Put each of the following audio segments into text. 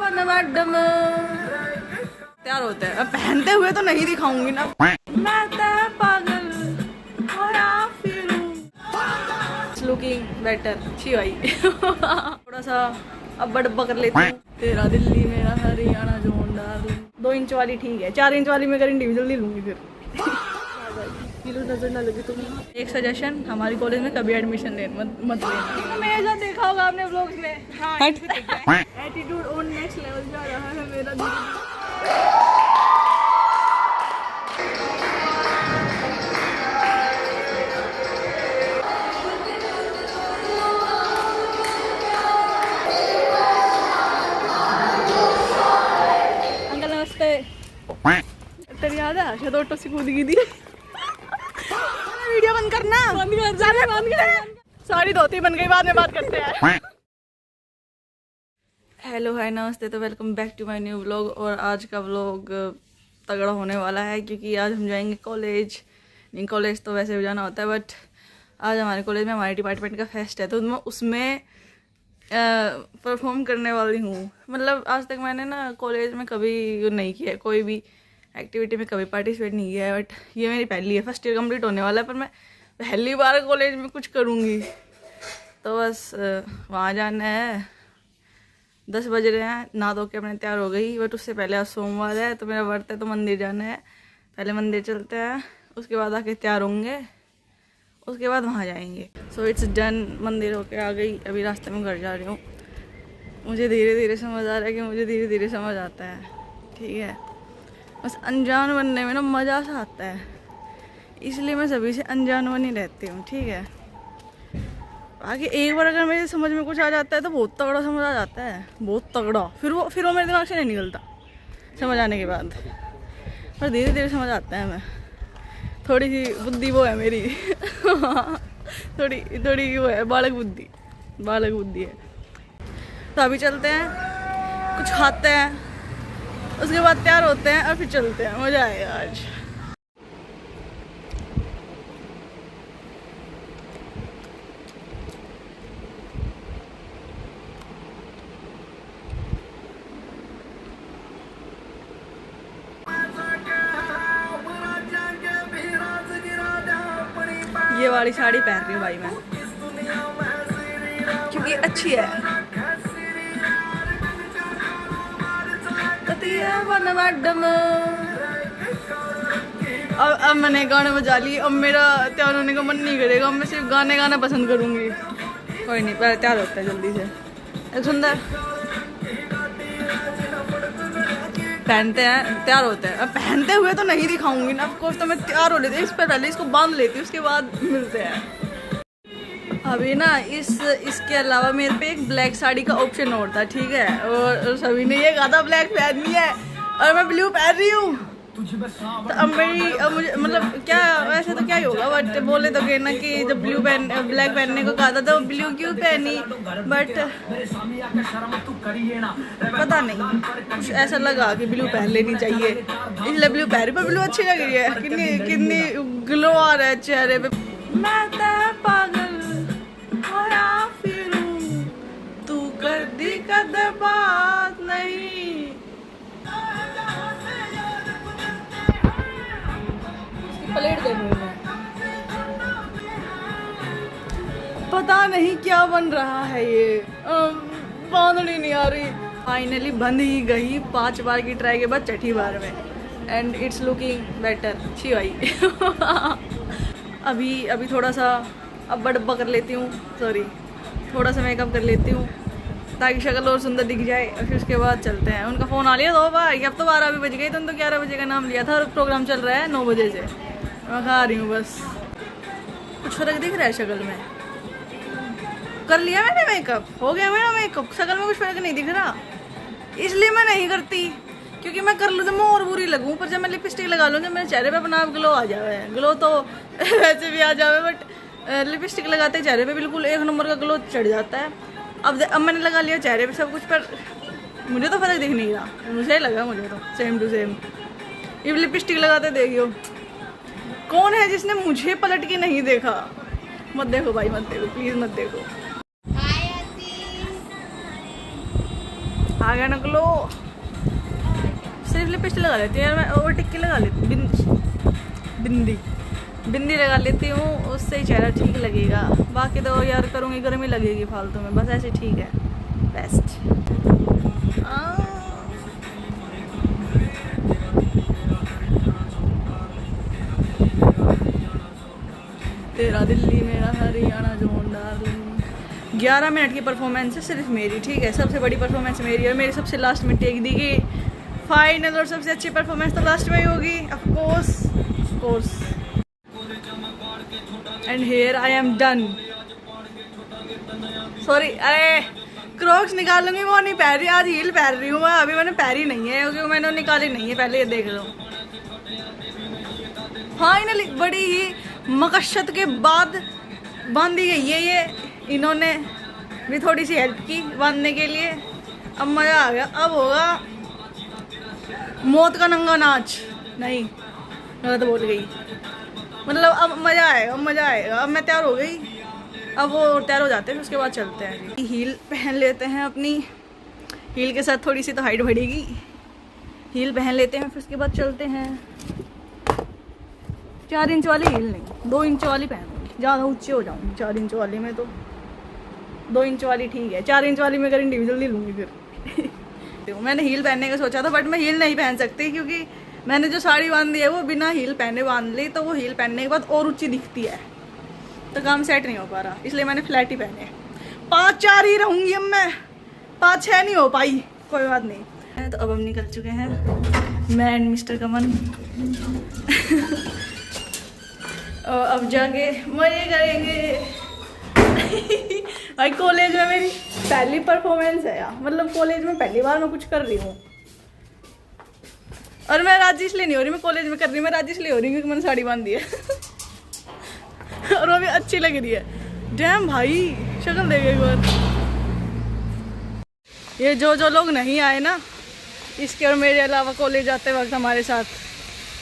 Madam तैयार होते हैं, पहनते हुए तो नहीं दिखाऊंगी ना, मैं तो पागल लुकिंग बेटर छी भाई। थोड़ा सा अब डब्बा कर लेती हूँ। तेरा दिल्ली मेरा हरियाणा जोरदार। 2 इंच वाली ठीक है, 4 इंच वाली मैं अगर इंडिविजुअल नहीं लूंगी फिर किलो नजर ना लगे तुम्हें। एक सजेशन, हमारी कॉलेज में कभी एडमिशन लेना मत लेना। मेरा देखा होगा आपने व्लॉग्स में, एटीट्यूड ऑन नेक्स्ट लेवल जा रहा है मेरा। अंकल नमस्ते। तेरी याद है शायद ऑटो से कूद गई थी। वीडियो बंद करना, बंद कर। सॉरी धोती बन गई, बाद में बात करते हैं। हेलो हाय नमस्ते, तो welcome back to my new vlog. और आज का व्लॉग तगड़ा होने वाला है क्योंकि आज हम जाएंगे कॉलेज। नहीं, कॉलेज तो वैसे भी जाना होता है, बट आज हमारे कॉलेज में हमारे डिपार्टमेंट का फेस्ट है, तो मैं उसमें परफॉर्म करने वाली हूँ। मतलब आज तक मैंने ना कॉलेज में कभी नहीं किया है, कोई भी एक्टिविटी में कभी पार्टिसिपेट नहीं किया है, बट ये मेरी पहली है। फर्स्ट ईयर कंप्लीट होने वाला है, पर मैं पहली बार कॉलेज में कुछ करूँगी। तो बस वहाँ जाना है। 10 बज रहे हैं, नहा धो के अपने तैयार हो गई, बट उससे पहले आज सोमवार है तो मेरा व्रत है, तो मंदिर जाना है। पहले मंदिर चलते हैं, उसके बाद आके तैयार होंगे, उसके बाद वहाँ जाएंगे। सो इट्स डन, मंदिर होके आ गई, अभी रास्ते में घर जा रही हूँ। मुझे धीरे धीरे समझ आ रहा है कि मुझे धीरे धीरे समझ आता है, ठीक है। बस अनजान बनने में ना मज़ा सा आता है, इसलिए मैं सभी से अनजान बनी रहती हूँ, ठीक है। आगे एक बार अगर मेरे समझ में कुछ आ जाता है तो बहुत तगड़ा समझ आ जाता है, बहुत तगड़ा। फिर वो मेरे दिमाग से नहीं निकलता समझ आने के बाद, पर धीरे धीरे समझ आता है। मैं थोड़ी सी बुद्धि वो है मेरी थोड़ी वो है, बालक बुद्धि है। तो अभी चलते हैं, कुछ खाते हैं, उसके बाद तैयार होते हैं और फिर चलते हैं। मज़ा आएगा आज। ये वाली साड़ी पहन रही हूँ भाई मैं, क्योंकि अच्छी है। मैडम अब मैंने गाने बजा लिए, अब मेरा तैयार होने का मन नहीं करेगा, अब मैं सिर्फ गाना पसंद करूँगी। कोई नहीं, पहले तैयार होता है जल्दी से। एक सुंदर पहनते हैं, तैयार होते हैं। अब पहनते हुए तो नहीं दिखाऊंगी ना, ऑफकोर्स, तो मैं तैयार हो लेती हूँ। इस पर पहले इसको बांध लेती हूँ, उसके बाद मिलते हैं। अभी ना इसके अलावा मेरे पे एक ब्लैक साड़ी का ऑप्शन और था, ठीक है, और सभी ने ये कहा था ब्लैक पहननी है और मैं ब्लू पहन रही हूँ। तो अब मुझे मतलब क्या, वैसे तो क्या ही होगा, बट बोले तो कहना कि जब ब्लैक पहनने को कहा था तो ब्लू क्यों पहनी, बट पता नहीं, कुछ ऐसा लगा कि ब्लू पहन लेनी चाहिए, इसलिए ब्लू पहन रही। पर ब्लू अच्छी लग रही है, कितनी ग्लो आ रहा है चेहरे पे। मैं तो पागल तू कर दी कदर बात नहीं। प्लेट देखो, पता नहीं क्या बन रहा है ये, बांधनी नहीं आ रही। फाइनली बंद ही गई, 5 बार की ट्राई के बाद 6ठी बार में, एंड इट्स लुकिंग बेटर छी भाई। अभी थोड़ा सा अब डब्बा कर लेती हूँ, सॉरी, थोड़ा सा मेकअप कर लेती हूँ ताकि शक्ल और सुंदर दिख जाए, और फिर उसके बाद चलते हैं। उनका फ़ोन आ लिया 2 बार, अब तो 12 भी बज गई, तो 11 बजे का नाम लिया था और प्रोग्राम चल रहा है 9 बजे से। मैं खा रही हूँ बस। कुछ फर्क दिख रहा है शक्ल में? कर लिया मैंने मेकअप, हो गया मेरा मेकअप, शक्ल में कुछ फर्क नहीं दिख रहा, इसलिए मैं नहीं करती। क्योंकि मैं कर लूँ तो मैं और बुरी लगूँ, पर जब मैं लिपस्टिक लगा लूँगी मेरे चेहरे पे अपना आप ग्लो आ जाए। ग्लो तो वैसे भी आ जाए, बट लिपस्टिक लगाते चेहरे पे बिल्कुल 1 नंबर का ग्लो चढ़ जाता है। अब मैंने लगा लिया चेहरे पे सब कुछ, पर मुझे तो फर्क दिख नहीं रहा। मुझे लगा, मुझे तो सेम टू सेम। ये लिपस्टिक लगाते देखियो, कौन है जिसने मुझे पलट के नहीं देखा? मत देखो भाई, मत देखो, प्लीज मत देखो। आ गया ना ग्लो। सिर्फ लिपस्टिक लगा लेती हूँ यार मैं, और टिक्की लगा लेती हूँ, बिंदी लगा लेती हूँ, उससे ही चेहरा ठीक लगेगा। बाकी तो यार करूँगी गर्मी लगेगी फालतू में, बस ऐसे ठीक है बेस्ट। तेरा दिल्ली मेरा हरियाणा जोन डार्लिंग। 11 मिनट की परफॉर्मेंस है सिर्फ मेरी, ठीक है, सबसे बड़ी परफॉर्मेंस मेरी है। और मेरी सबसे लास्ट में टेक दी गई फाइनल, और सबसे अच्छी परफॉर्मेंस तो लास्ट में ही होगी of course. And here I am done. Sorry, अरे क्रॉक्स निकाल लूंगी, वो नहीं पहन रही, आज हील पहन रही हूँ मैं। अभी मैंने पहनी नहीं है क्योंकि मैंने निकाली नहीं है, पहले ये देख लो। फाइनली बड़ी ही मकसद के बाद बांधी गई है ये, इन्होंने भी थोड़ी सी हेल्प की बांधने के लिए। अब मज़ा आ गया। अब होगा मौत का नंगा नाच, नहीं गलत बोल गई, मतलब अब मज़ा आएगा, अब मज़ा आएगा। अब मैं तैयार हो गई, अब वो तैयार हो जाते हैं, उसके बाद चलते हैं। हील पहन लेते हैं अपनी, हील के साथ थोड़ी सी तो हाइट बढ़ेगी। हील पहन लेते हैं, फिर उसके बाद चलते हैं। 4 इंच वाली हील नहीं, 2 इंच वाली पहनूंगी, ज़्यादा ऊंची हो जाऊंगी 4 इंच वाली में, तो 2 इंच वाली ठीक है। 4 इंच वाली में अगर इंडिविजुअल नहीं लूँगी फिर तो मैंने हील पहनने का सोचा था, बट मैं हील नहीं पहन सकती क्योंकि मैंने जो साड़ी बांधी है वो बिना हील पहने बांध ली, तो वो हील पहनने के बाद और ऊंची दिखती है, तो काम सेट नहीं हो पा रहा, इसलिए मैंने फ्लैट ही पहने। 5-4 ही रहूँगी अब मैं, 5-6 नहीं हो पाई, कोई बात नहीं। तो अब हम निकल चुके हैं, मैं एंड मिस्टर कमन। और अब जाके मजे करेंगे। भाई कॉलेज में मेरी पहली परफॉर्मेंस है यार, मतलब कॉलेज में पहली बार मैं कुछ कर रही हूँ। और मैं राजी इसलिए नहीं हो रही, मैं कॉलेज में कर रही हूँ, मैं राजी इसलिए हो रही हूँ क्योंकि मैंने साड़ी बांधी है। और वो भी अच्छी लग रही है। डैम भाई, शक्ल देखे एक बार। ये जो लोग नहीं आए ना इसके और मेरे अलावा कॉलेज आते वक्त हमारे साथ,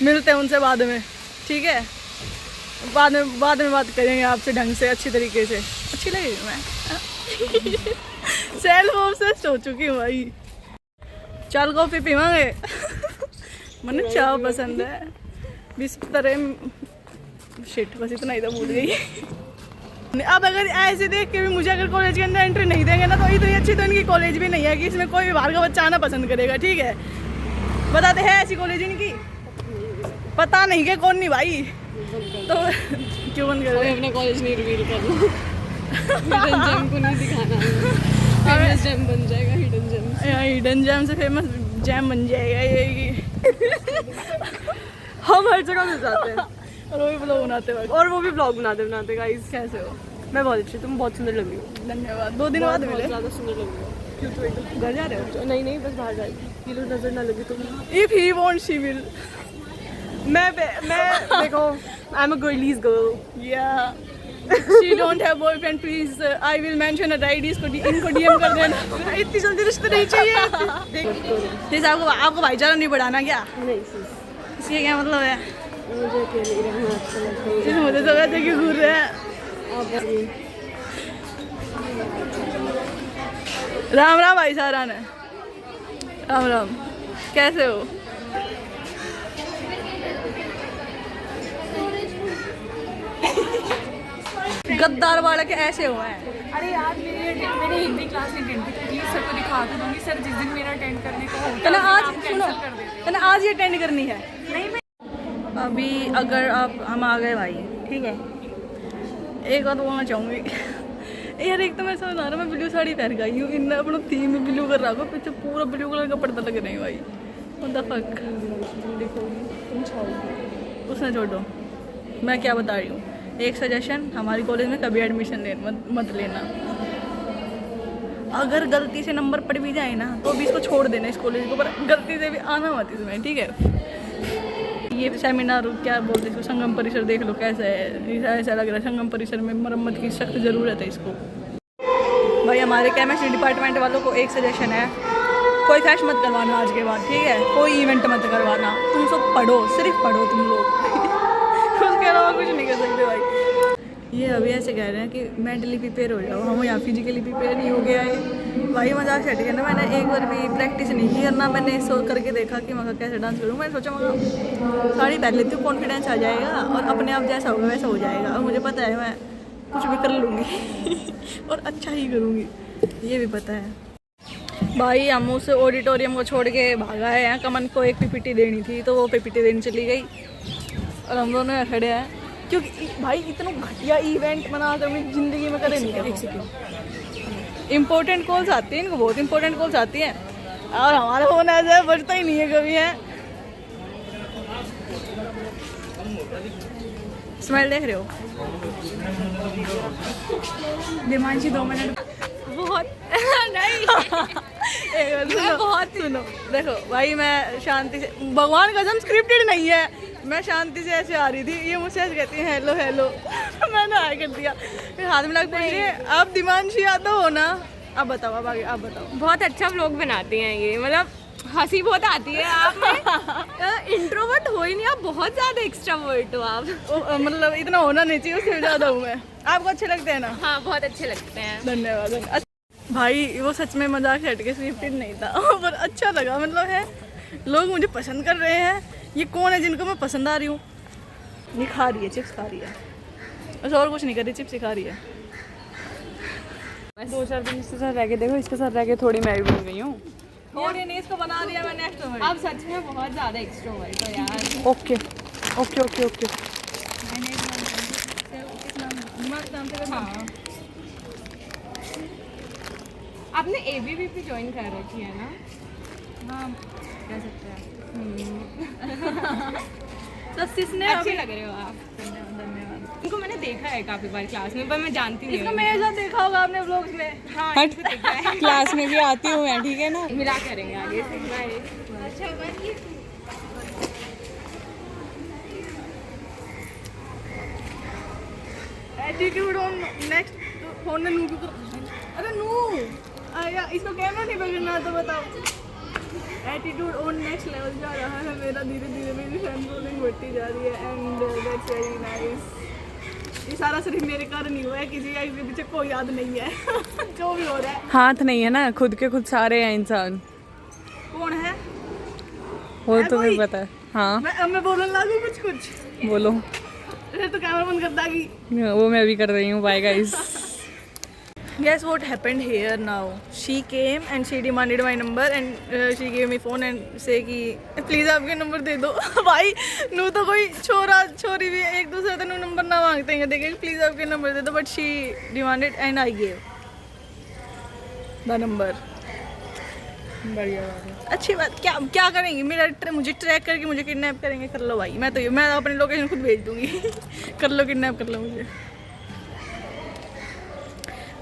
मिलते हैं उनसे बाद में, ठीक है? बाद में बात करेंगे आपसे ढंग से, अच्छी तरीके से। अच्छी लगी मैं सेल्फ ऑब्सेस्ड हो चुकी हूँ भाई। चल कॉफी पीवांगे। मैंने चाय पसंद है, बिस्तर शिट, बस इतना ही तो भूल गई। अब अगर ऐसे देख के भी मुझे अगर कॉलेज के अंदर एंट्री नहीं देंगे ना, तो इतनी अच्छी तो इनकी कॉलेज भी नहीं है कि इसमें कोई भी बाहर का बच्चा आना पसंद करेगा, ठीक है? बताते हैं ऐसी कॉलेज इनकी, पता नहीं कि कौन नहीं भाई। तो क्यों बंद कर रहे हैं? अपना कॉलेज नहीं रिवील करना। हिडन जेम को नहीं दिखाना, फेमस जेम बन जाएगा हिडन जेम। हिडन जेम से फेमस जेम बन जाएगा ये। हम हर जगह मिल जाते हैं और वो भी ब्लॉग बनाते वक्त, और वो भी ब्लॉग बनाते गाइस। कैसे हो? मैं बहुत अच्छी, तुम बहुत सुंदर लग रही हो। धन्यवाद। 2 दिन बाद मिले। ज़्यादा सुंदर लग रही हो। घर जा रहे हो? नहीं, बस बाहर जाएगी, ये लोग नजर ना लगे तुम। If he wants, she will. मैं देखो, I'm a girlies girl. Yeah. She don't have boyfriend, please. I will mention her ID, इसको इनको DM कर देना। इतनी जल्दी रिश्ते नहीं चाहिए। जैसे आपको भाईचारा नहीं बढ़ाना क्या? नहीं, इसके क्या मतलब है? मुझे अकेले रहना अच्छा लगता है। मुझे तो वैसे क्यों घूर रहे हैं? राम राम भाई सारा ने। राम राम, कैसे हो? गद्दार वाले के ऐसे हुए हैं। अरे यार मेरे हिंदी क्लास नहीं अटेंड की, प्लीज सर को दिखा दूंगी। सर जिस दिन मेरा अटेंड करने को होता है आज आप सुनो, कैंसिल कर देते हो। है आज ये अटेंड करनी है। नहीं मैं अभी अगर हम आ गए भाई, ठीक है, एक बात बोलना चाहूँगी। यार एक तो मैं समझ आ रहा, मैं ब्लू साड़ी पहन गई हूँ, इन अपना थीम ब्लू कर रहा हूँ, पीछे पूरा ब्लू कलर का पर्दा लग नहीं भाई। What the fuck? उसने छोड़ो, मैं क्या बता रही हूँ। एक सजेशन, हमारी कॉलेज में कभी एडमिशन मत लेना। अगर गलती से नंबर पड़ भी जाए ना तो अभी इसको छोड़ देना, इस कॉलेज को, पर गलती से भी आना मत इसमें, ठीक है? ये सेमिनार क्या बोलते हैं, संगम परिसर देख लो कैसा है, ऐसा लग रहा है संगम परिसर में मरम्मत की सख्त ज़रूरत है इसको। भाई हमारे केमिस्ट्री डिपार्टमेंट वालों को एक सजेशन है, कोई फैश मत करवाना आज के बाद, ठीक है? कोई इवेंट मत करवाना, तुम सब पढ़ो, सिर्फ पढ़ो तुम लोग। उसके अलावा कुछ नहीं कर सकते भाई। ये अभी ऐसे कह रहे हैं कि मेंटली प्रिपेयर हो जाओ, हम यहाँ फिजिकली प्रिपेयर नहीं हो गया है। भाई मजाक सेट किया ना, मैंने एक बार भी प्रैक्टिस नहीं की और ना मैंने सो करके देखा कि मैं कैसे डांस करूँ। मैंने सोचा मैं साड़ी पहन लेती हूँ, कॉन्फिडेंस आ जाएगा और अपने आप जैसा होगा वैसा हो जाएगा। और मुझे पता है मैं कुछ भी कर लूँगी और अच्छा ही करूँगी, ये भी पता है। भाई हम उस ऑडिटोरियम को छोड़ के भागा है, कमन को एक पीपीटी देनी थी तो वो पीपीटी देने चली गई और हम दोनों यहाँ खड़े हैं, क्योंकि भाई इतना घटिया इवेंट मना कर मेरी ज़िंदगी में करे नहीं। इम्पोर्टेंट कॉल्स आती हैं इनको, बहुत इंपॉर्टेंट कॉल्स आती हैं और हमारा फोन ऐसा है बजता ही नहीं है कभी है। स्माइल देख रहे हो दिमांशी 2 मिनट बहुत नहीं मैं बहुत सुनो, देखो भाई मैं शांति से, भगवान कसम स्क्रिप्टेड नहीं है, मैं शांति से ऐसे आ रही थी, ये मुझसे ऐसे कहती है हेलो हेलो मैंने हाय कर दिया, फिर हाथ मिला के पूछ रही है आप दिमांशी यादव हो ना। अब बताओ, अब आगे आप बताओ। बहुत अच्छा व्लॉग बनाती हैं ये, मतलब हंसी बहुत आती है आप में। इंट्रोवर्ट हो ही नहीं आप, बहुत ज़्यादा एक्सट्रावर्ट हो आप। मतलब इतना होना नहीं चाहिए, उससे ज़्यादा हूँ मैं। आपको अच्छे लगते हैं ना? हाँ बहुत अच्छे लगते हैं। धन्यवाद। भाई वो सच में मजाक हट के स्क्रिप्टेड नहीं था पर अच्छा लगा, मतलब है लोग मुझे पसंद कर रहे हैं। ये कौन है जिनको मैं पसंद आ रही हूँ? ये खा रही है, चिप्स खा रही है, बस और कुछ नहीं कर रही, चिप्स ही खा रही है। 2-4 दिन इसके साथ रह के देखो, इसके साथ रह के थोड़ी मैं भी बन गई हूँ। और ये नहीं, इसको बना दिया मैंने एक्स्ट्रोवर्ट। आप सच में बहुत ज़्यादा एक्सट्रोवर्ट हो यार। Okay okay okay okay. हाँ आपने ABVP ज्वाइन कर रखी है ना? हाँ कह सकते हैं। तो किसने अच्छे लग रहे हो आप। धन्यवाद। इनको मैंने देखा है काफ़ी बार क्लास में, पर मैं जानती नहीं इसको हूँ। मेरे साथ देखा होगा आपने व्लॉग्स में। हाँ इनको देखा है। क्लास में भी आती हूँ मैं, ठीक है ना। मिला करेंगे आगे से। Bye. Attitude on next phone में नू को, अरे नू आया, इसको कैमरा नहीं पकड़ना तो बताओ। एटीट्यूड ऑन नेक्स्ट लेवल जा रहा है मेरा, धीरे धीरे मेरी फैन फॉलोइंग बढ़ती जा रही है एंड दैट्स वेरी नाइस। ये सारा सिर्फ मेरे कारण ही हुआ है, किसी के पीछे कोई याद नहीं है जो भी हो रहा है। हाथ नहीं है ना, खुद के खुद सारे हैं इंसान। कौन है वो है तुम्हें कोई? पता है। हाँ मैं बोलने लागू कुछ बोलो। फिर तो कैमरा बंद कर दागी। वो मैं भी कर रही हूँ। Bye guys. Guess what happened here now? She came and she demanded my number and she gave me phone and say कि प्लीज़ आपके नंबर दे दो। भाई नू तो कोई छोरा छोरी भी एक दूसरे से नंबर ना मांगते हैं, देखे प्लीज़ आपके नंबर दे दो, but she demanded and I gave the number। बढ़िया बात है। अच्छी बात। क्या करेंगे? मुझे ट्रैक करके मुझे किडनैप करेंगे? कर लो भाई, मैं अपनी लोकेशन खुद भेज दूँगी कर लो, किडनैप कर लो मुझे।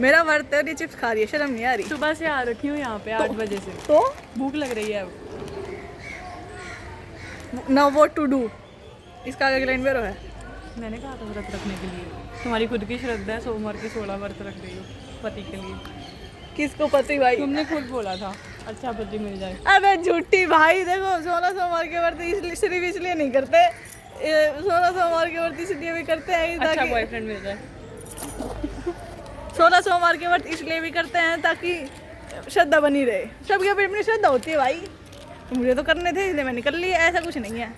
मेरा वर्त है, ये चिप्स खा रही है, शर्म नहीं आ रही। सुबह से आ रखी हूँ यहाँ पे 8 बजे से, तो भूख लग रही है अब। Now what to do? इसका आगे लाइन बेरो है। मैंने कहा था व्रत रखने के लिए, तुम्हारी खुद की श्रद्धा है, सोमवार के 16 व्रत रख रही हो पति के लिए। किसको पति भाई? तुमने खुद बोला था अच्छा पति मिल जाए। अबे झूठी भाई, देखो 16 सोमवार के व्रत इसलिए सिर्फ इसलिए नहीं करते, 16 सोमवार के व्रत इसलिए भी करते हैं अच्छा ताकि बॉयफ्रेंड मिल जाए। 16 सोमवार के व्रत इसलिए भी करते हैं ताकि श्रद्धा बनी रहे। सबकी अपनी अपनी श्रद्धा होती है भाई, तो मुझे तो करने थे इसलिए मैंने कर लिए, ऐसा कुछ नहीं है।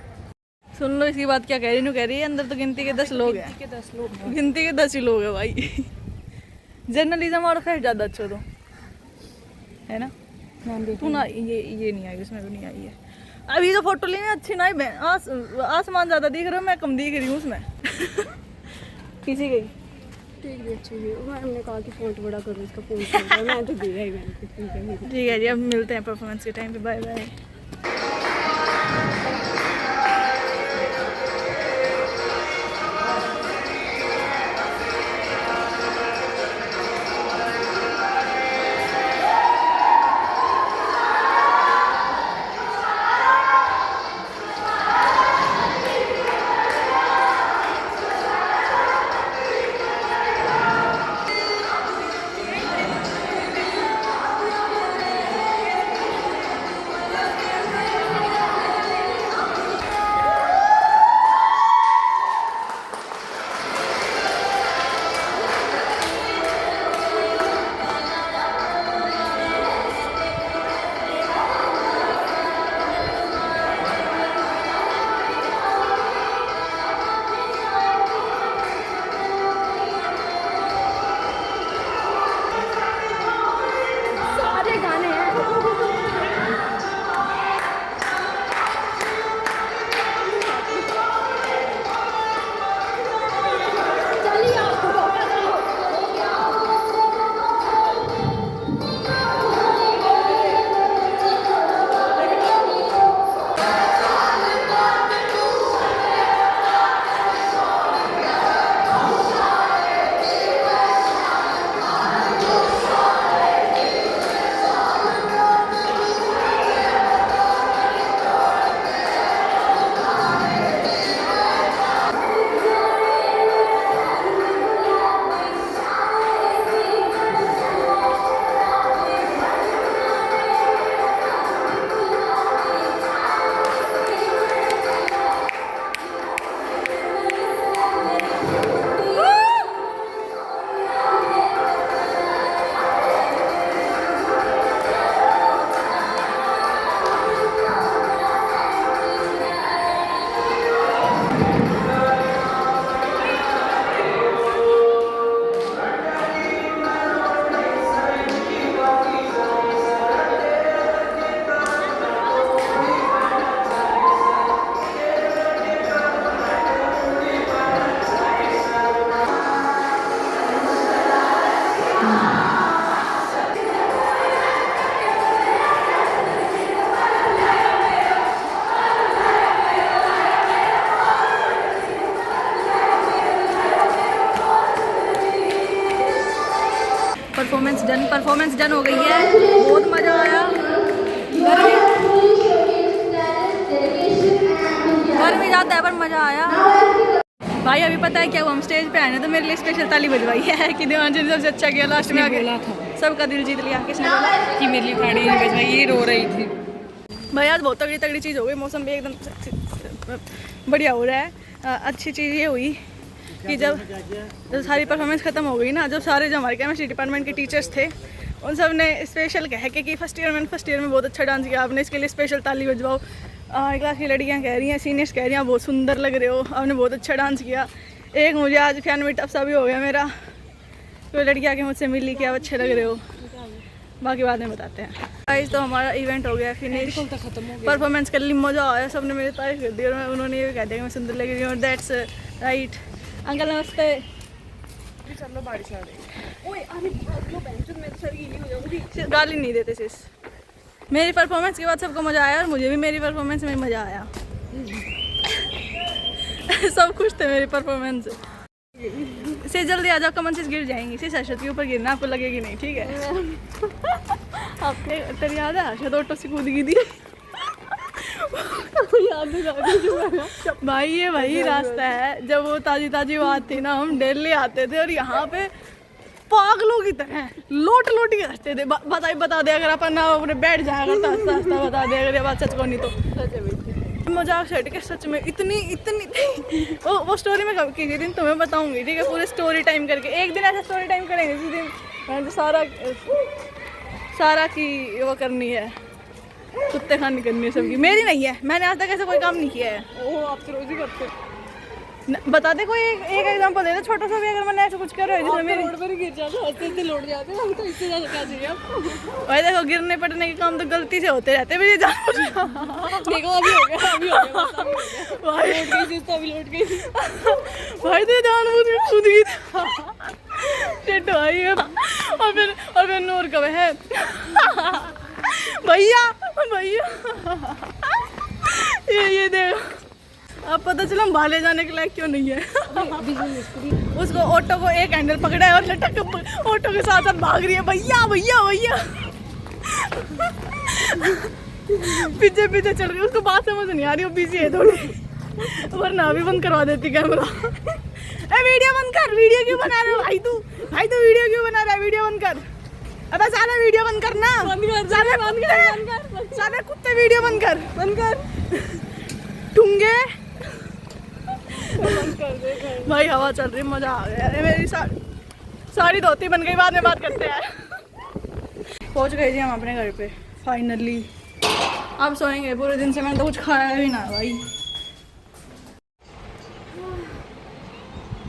सुन लो इसकी बात क्या कह रही हूँ, कह रही है अंदर तो गिनती के 10 लोग हैं। गिनती के 10 ही लोग हैं भाई। जर्नलिज्म और खैर ज़्यादा अच्छा तो है ना। तू ना ये नहीं आई, उसमें भी नहीं आई है। अभी तो फोटो लेने अच्छी ना है, आसमान ज़्यादा दिख रहा है, मैं कम दिख रही हूँ उसमें। किसी गई ठीक भी अच्छी हुई। मैम ने कहा कि फोटो बड़ा करो इसका फोटो, मैं तो दिया ही मैंने। ठीक है जी, अब मिलते हैं परफॉर्मेंस के टाइम पे। Bye bye. परफॉर्मेंस डन हो गई है, बहुत मज़ा आया। गर्मी ज़्यादा है पर मज़ा आया भाई। अभी पता है क्या, वो हम स्टेज पे आए ना तो मेरे लिए स्पेशल ताली बजवाई है कि देवांशी ने सबसे अच्छा किया, लास्ट में आके सबका दिल जीत लिया। किसने बोला कि मेरे लिए ताड़ी नहीं बजवाई, ये रो रही थी भाई। आज बहुत तगड़ी तगड़ी चीज़ हो गई, मौसम भी एकदम बढ़िया हो रहा है। अच्छी चीज़ ये हुई कि जब सारी परफॉर्मेंस ख़त्म हो गई ना, जब सारे जो हमारे केमिस्ट्री डिपार्टमेंट के टीचर्स थे उन सब ने स्पेशल कह के कि फर्स्ट ईयर में बहुत अच्छा डांस किया आपने, इसके लिए स्पेशल ताली बजवाओ। हमारी क्लास की लड़कियाँ कह रही हैं, सीनियर्स कह रही हैं बहुत सुंदर लग रहे हो, आपने बहुत अच्छा डांस किया। एक मुझे आज फैन मीटअप सा भी हो गया मेरा, तो लड़कियाँ के मुझसे मिली कि आप अच्छे लग रहे हो, बाकी बाद में बताते हैं। गाइस तो हमारा इवेंट हो गया फिनिश, परफॉर्मेंस कर ली, मज़ा आया, सबने मेरी तारीफ कर दी और उन्होंने ये भी कह दिया कि मैं सुंदर लग रही हूँ। That's right. अंकल नमस्ते। चलो बारिश आ रही गाली नहीं देते सिस। मेरी परफॉर्मेंस के बाद सबको मज़ा आया और मुझे भी मेरी परफॉर्मेंस में मज़ा आया। सब खुश थे मेरी परफॉर्मेंस से। जल्दी आ जाओ, कमन से गिर जाएंगी। सिस अर्शद के ऊपर गिरना आपको लगेगी नहीं, ठीक है? आपने तेरी याद है अर्शद ऑटो से कूद गई थी। भाई ये वही रास्ता है जब वो ताजी ताजी बात थी ना, हम दिल्ली आते थे और यहाँ पे पागलों की तरह लोट के हंसते थे। बता दे अगर अपन ना अपने बैठ जाया करता हंसता हंसता, बता दे अगर ये बात सच को नहीं तो। मजाक सेट के सच में इतनी वो स्टोरी में कब की दिन तुम्हें बताऊंगी, ठीक है? पूरे स्टोरी टाइम करके एक दिन ऐसा स्टोरी टाइम करेंगे जिस दिन मैंने सारा की वो करनी है, कुत्ते खानी करनी है सबकी। मेरी नहीं है, मैंने आज तक ऐसा कोई काम नहीं किया है। ओह आप तो रोज ही करते बता दे कोई एक एग्जांपल दे दे छोटा सा भी, अगर मैंने ऐसा कुछ कर रहा है जिसमें मेरी रोड पर ही गिर जाते, हंसते लौट जाते, हम तो इससे ज़्यादा क्या चाहिए आपको? भाई देखो गिरने पड़ने के काम तो गलती से होते रहते हैं, देखो अभी हो गया भाई लौट गई तो अभी लौट गई। भाई तो जानबूझ के कूद गई थी भाई। और फिर नूर कब है भैया ये देखो, अब पता चला हम भाले जाने के लायक क्यों नहीं है। उसको ऑटो को एक हैंडल पकड़ा है और लटक ऑटो के साथ भाग रही है, भैया पीछे चल रही है। उसको बात समझ नहीं आ रही, वो बिजी है थोड़ी, वरना अभी बंद करवा देती कैमरा। वीडियो बंद कर, वीडियो क्यों बना रहे हो भाई तू वीडियो क्यों बना रहा है? वीडियो बंद कर, अबे सारा वीडियो बंद करना, सारे कुत्ते वीडियो बंद कर टूंगे। भाई हवा चल रही, मजा आ गया। अरे मेरी साड़ी धोती बन गई, बाद में बात करते हैं। पहुंच गए जी हम अपने घर पे फाइनली। अब सोएंगे पूरे दिन से, मैंने तो कुछ खाया भी ना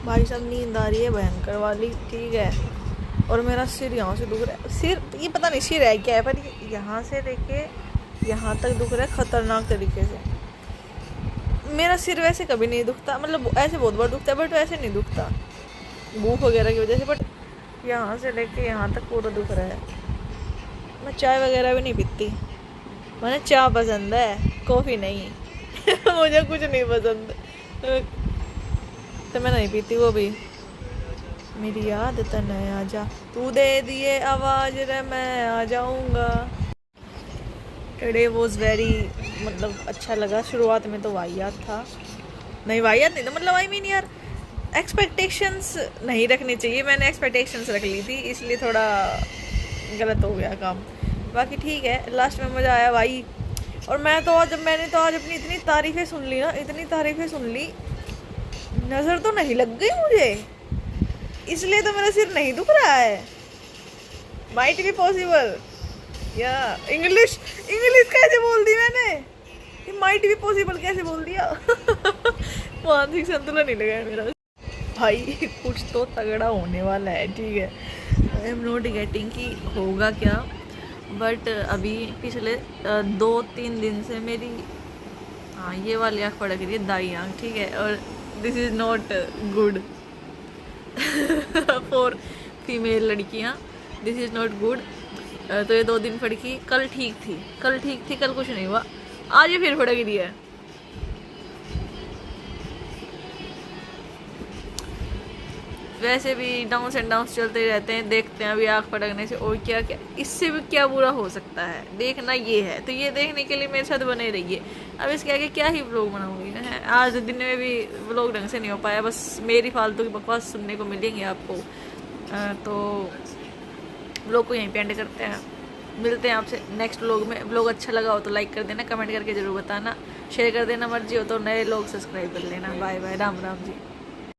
भाई सब नींद आ रही है भयंकर वाली, ठीक है? और मेरा सिर यहाँ से दुख रहा है, सिर ये पता नहीं सिर है क्या है, पर यहाँ से लेके यहाँ तक दुख रहा है खतरनाक तरीके से। मेरा सिर वैसे कभी नहीं दुखता, मतलब ऐसे बहुत बार दुखता है बट वैसे नहीं दुखता भूख वगैरह की वजह से, बट यहाँ से लेके यहाँ तक पूरा दुख रहा है। मैं चाय वगैरह भी नहीं पीती, मुझे चाय पसंद है, कॉफ़ी नहीं। मुझे कुछ नहीं पसंद तो मैं नहीं पीती, वो भी मेरी याद तन आ जा, तू दे दिए आवाज़ रे मैं आ जाऊँगा। टुडे वॉज वेरी, मतलब अच्छा लगा। शुरुआत में तो वाहियात था, नहीं वाहियात नहीं था, मतलब आई मीन यार एक्सपेक्टेशंस नहीं रखनी चाहिए, मैंने एक्सपेक्टेशंस रख ली थी इसलिए थोड़ा गलत हो गया काम। बाकी ठीक है, लास्ट में मज़ा आया भाई। और मैंने तो आज अपनी इतनी तारीफ़ें सुन ली, नज़र तो नहीं लग गई मुझे, इसलिए तो मेरा सिर नहीं दुख रहा है। माइट बी पॉसिबल या इंग्लिश कैसे बोल दी मैंने, माइट बी पॉसिबल कैसे बोल दिया। मानसिक संतुलन नहीं लगा मेरा भाई। कुछ तो तगड़ा होने वाला है, ठीक है? आई एम नॉट गेटिंग कि होगा क्या, बट अभी पिछले 2-3 दिन से मेरी ये वाली आँख फड़क रही है, दाई आँख, ठीक है? और this is not good for female लड़कियाँ, दिस इज़ नॉट गुड। तो ये 2 दिन फड़की, कल ठीक थी, कल कुछ नहीं हुआ, आज ये फिर फड़क रही है। वैसे भी डाउन्स एंड डाउन्स चलते ही रहते हैं, देखते हैं अभी आँख फटकने से और क्या क्या, इससे भी क्या बुरा हो सकता है, देखना ये है। तो ये देखने के लिए मेरे साथ बने रहिए। अब इसके आगे क्या ही व्लॉग बनाऊंगी है, आज दिन में भी व्लॉग ढंग से नहीं हो पाया, बस मेरी फालतू की बकवास सुनने को मिलेंगे आपको। तो व्लॉग को यहीं पे एंड करते हैं, मिलते हैं आपसे नेक्स्ट व्लॉग में। व्लॉग अच्छा लगा हो तो लाइक कर देना, कमेंट करके ज़रूर बताना, शेयर कर देना, मर्जी हो तो नए लोग सब्सक्राइब कर लेना। Bye bye, Ram Ram ji.